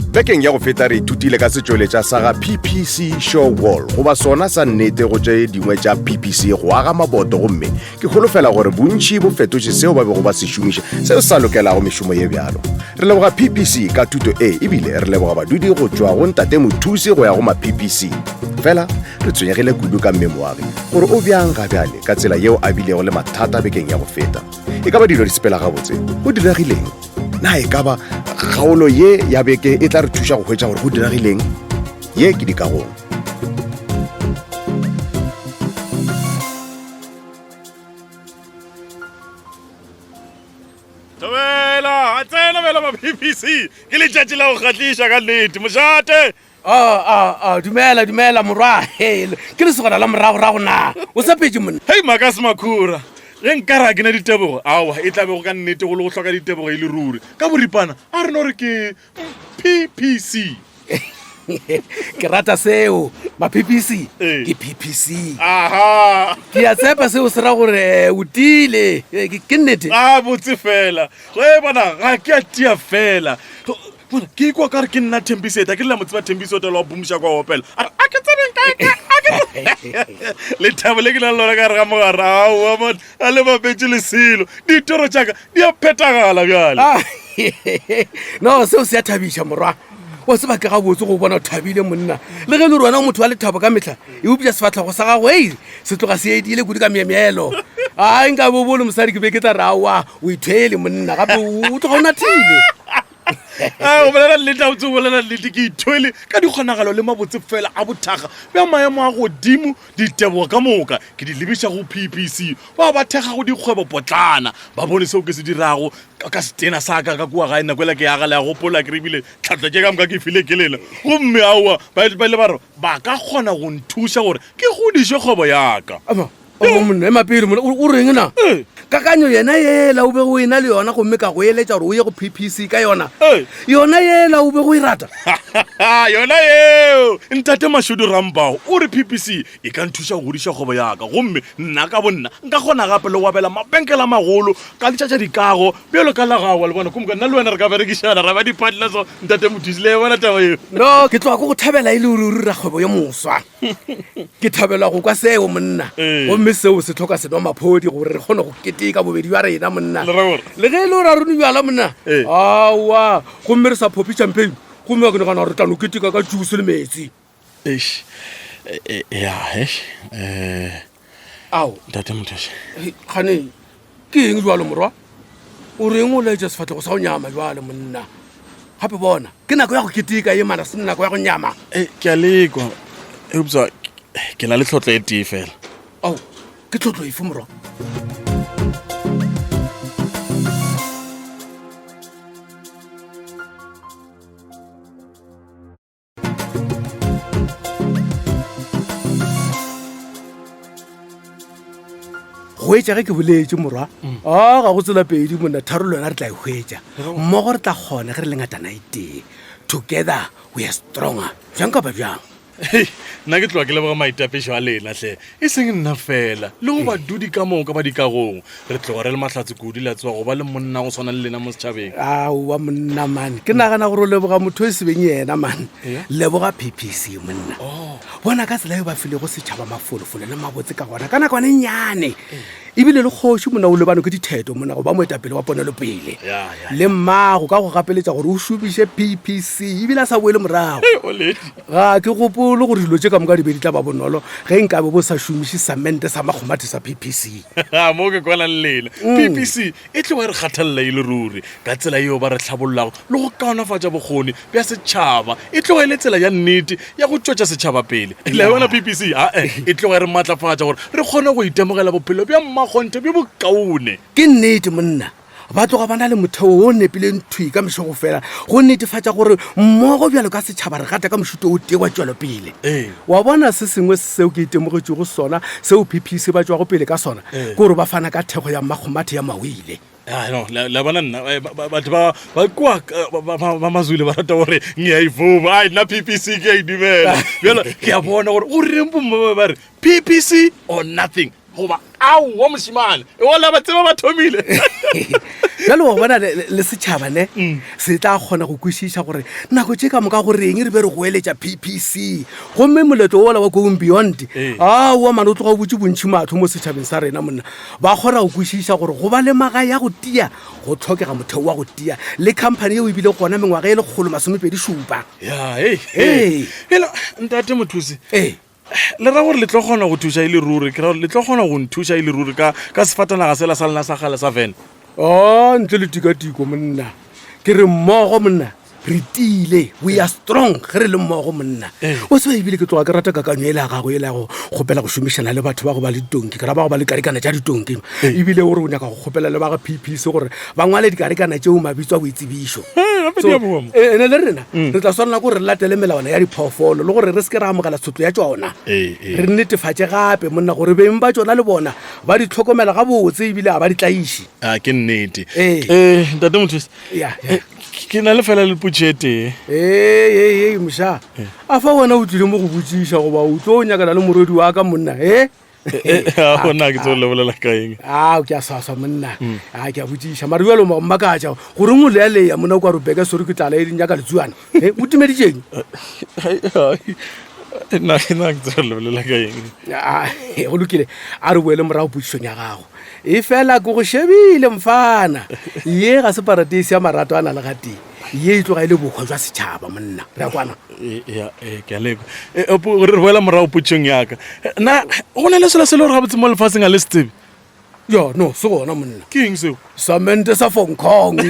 Bekeng ya go feta re ithutile ka setsweletša sa ga PPC Show Wall goba sona sa nnete go tše dingwe tša PPC go aga maboto gomme ke kgolofela gore bontši bo fetotše seo ba bego ba se šomiša seo sa lokelago mešomo ye bjalo. Re leboga PPC ka thuto ebile re leboga badudi go tšwa go Ntate Mothusi go ya go MaPPC. Fela re tshwenyegile kudu ka mmemoagi gore o bjang ga bjale ka tsela yeo a bilego le mathata bekeng ya go feta. E ka ba dilo di sepela gabotse go diragileng na e ka ba kgaolo ye ya beke e tla re thuša go hwetša gore go diragileng ye ke Dikagong. Tobela a tsena bela MaPPC ke letšatši la go kgatliša ka nnete mošate. Dumela morwa ke le segona la morago na o sepetse monna. Hei makase makhura ge nkara ke na ditebogo aowa e tlabego ka nnete go le go hloka ditebogo e le ruri ka boripana a re no re ke PPC. Ke rata seo MaPPC ke PPC. Aha ke a tshepa seo se ra gore o tile ke nnete botse fela ge bona ga ke a tia fela bona ke ikwa ka re ke nna Tempiseta ke lela motseba Tempiseta wa boomsha kwa opela a ke tseneng kae le thabo le ke na lona ka re ga mogara aowa mona a le mapetse le selo ditoro tšaka di a phetagala bjale. No seo se a thabiša morwa o se ba ke ga botse go bona o thabile monna le ge le rona motho wa lethabo ka metlha e upša sefatlhago sa gago se tloga se edile kudu ka meemelo a nka bobolo mosadi ke be ke tla re aowa o ithwele monna gape o tloga o nathile. o bolela nnete a botse o bolela nnete ke ithwele ka dikgonagalo le mabotse fela a bothaga bja maemo a godimo ditebogo ka moka ke di lebiša go PPC ba thega go dikgwebo potlana ba bone seo ke se dirago ka setena sa ka kua gae nako ela ke yaga le ya gopola ke rebile tlhatlo ke ka moka ke file ke lela gomme aowa ba le ba re ba ka kgona go nthuša gore ke godiše kgwebo yaka. Monna emapele o reng na kakanyo yena yela o be go ena le yona gomme ka go eletša gore o ye go PPC ka yona yela o be go e rata. Yona yeo Ntate Mashudu Rambao o re PPC e ka nthuša go godiša kgwebo yaka gomme nna ka bonna nka kgona gape le go abela mabenkele a magolo ka letšatša dikago bjalo ka la gago le bona kumka nna le wena re ka berekišana ra ba diphatla so Ntate Mothusi le bona taba eo. No ke tloga ko go thabela e le ore o rira kgwebo yo moswa ke thabela go kwa seo monna gomme seo se tlhoka senwa maphodi gore re kgone go keteka bobedi ba rena monna le ge e le o ra rone bjala monna aowa gomme re sa phopi champagne gomme wa ke negana gore tlano keteka ka juice le metsi. Ao Ntate Mothusi gane ke eng jwalo morwa o reng o laetša sefatlhego sa go nyama jwale monna gape bona ke nako ya go keteka ye mana se nako ya go nyama. ke a lekwa eupša ke na le tlhotlo e tee fela. Ao ke tlhotlo efe morwa? go etša ge ke boletše morwa ga go tsela pedi monna tharo le yona re tla e hwetša mmogo re tla kgone ge re le ngatana itee together we are stronger bjang ka ba bjang. nna ke tloa ke leboga maitapišo a lena hle e seng nna fela le go badudi ka moka ba Dikagong re tloga re le mahlatse kudu le tsoa go ba le monna go swana le lena mo setšhabeng. Aowa monna man ke nagana gore o leboga motho e sebeng yena man leboga PPC monna bona ka tsela e ba file go setšhaba mafolofolo le mabotse ka gona ka nakwane nnyane ebile le kgoši monna o lebano ke ditheto monna go ba moetapele wa ponelopele le mmago ka go gapeletša gore o šomiše PPC ebile a sa boele morago ga ke gopolo gore dilo tše ka moka di be di tla ba bonolo ge nkabe bo sa šomiše samente sa makgomate sa PPC. mo ke kwana le lena PPC e tloga re kgathalela e le ruri ka tsela eo ba re tlhabololago le go kaonafatša bokgoni bja setšhaba e tloga e le tsela ya nnete ya go tšwetša setšhaba pele le yona PPC e tloga re maatlafatša gore re kgone go itemogela bophelo bja mmakgonte bjo bokaone. Ke nnete monna ba tloga ba na le motheo o nepileng thwi ka mešogo fela go netefatša gore mmogo bjalo ka setšhaba re gata ka mošuto o tee wa tšwelo pele. Wa bona se sengwe seo ke itemogetšego sona seo PPC ba tšwago pele ka sona ke gore ba fana ka thego ya makgomate ya mawile no la bona nna batho ba kwa ba mazulu ba rata gore ngiyayivuma hayi na PPC ke idimela yona ke a bona gore o rempo mo ba re PPC or nothing goba au wa mosimane e wala ba tseba ba thomile jalo wa bona le setšhaba ne se tla kgona go kwešiša gore nako tše ka moka goreng re be re go eletša PPC gomme moletlo ola wa going beyond wa mane o tloga o botse bontšhi matho mo setšhabeng sa rena monna ba kgona go kwešiša gore go ba le maga ya go tia go tlhokega motheo wa go tia le company eo ebile gona mengwaga e le 127 fela Ntate Mothusi le ra gore le tlo kgona go thuša ile ruri ke ra le tlo kgona go nthuša ile ruri ka sefatanaga sela sa lena sa gale sa van ntle le tikatiko monna ke re mmogo monna re tile we are strong ge re le mmogo monna o se ba ebile ke tloga ke rata kakanyo e le ya gago e le ya go kgopela go šomišana le batho ba go ba le ditonki ke ra ba go ba le karikana tša ditonki ebile o re o nyaka go kgopela le ba ga PPC gore ba ngwale dikarikana tšeo mabitso a boitsebišo ene le rena re tla swanela gore re latele melawana ya diphoofolo le gore re se ke ra amogela tshotlo ya tšona re netefatše gape monna gore beng ba tšona le bona ba di tlhokomela gabotse ebile ga ba di tlaiši ke nnete Ntate Mothusi ke na le fela le putšete moša a fa wena o tlile mo go botšiša goba o tlo o nyakana le morodi wa ka monna gona ke tso lebolela ka eng ke a swaswa monna ke a botšiša mare bjalo mmakatša gore mo lealeya mona o ka robeka sore ke tlala e dinyaka letsuana o timeditšeng nna ke tso lebolela ka eng go lokile a re boele morago potšišong ya gago e fela ke go shebile mfana ye ga separatisi ya marato a na le gateng ye e tloga e le bokgwa jwa setšhaba monna re a kwana ke a leko re boela morago potšong yaka na go na le selo se le gore gabotse mo lefatsheng a le setsebe yo no se gona monna ke eng seo samente sa fonkong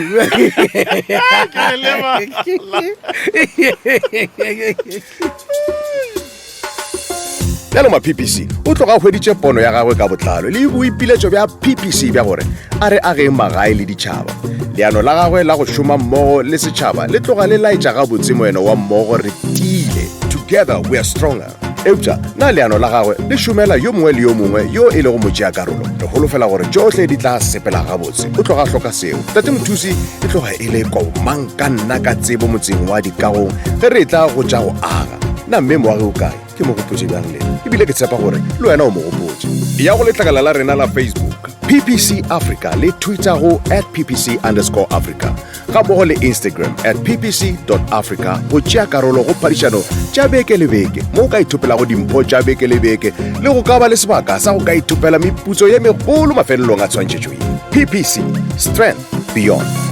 bjalo MaPPC o tloga o hweditše pono ya gagwe ka botlalo le boipiletšo bja PPC bja gore a re ageng magae le ditšhaba leano la gagwe la go šoma mmogo le setšhaba le tloga le laetša gabotse moeno wa mmogo re tile together we are stronger eupša na leano la gagwe le šomela yo mongwe le yo mongwe yo e le go motšea karolo re holofela gore tšohle di tla sepela gabotse o tloga hloka seo Ntate Mothusi e tloga e le komang ka nna ka tsebo motseng wa Dikagong ge re tla go tša go aga na mme moage o kae ke mo gopotse bjang le ebile ke tshepa gore le wena o mo gopotse ya go letlakala la rena la Facebook PPC Africa le Twitter go @PPC_Africa ga mmogo le Instagram @ppc.africa go tšea karolo go phadišano tša beke le beke mo o ka ithopelago dimpho tša beke le beke le go ka ba le sebaka sa go ka ithopela meputso ye megolo mafelelong a tshwantšhetšo ye PPC Strength Beyond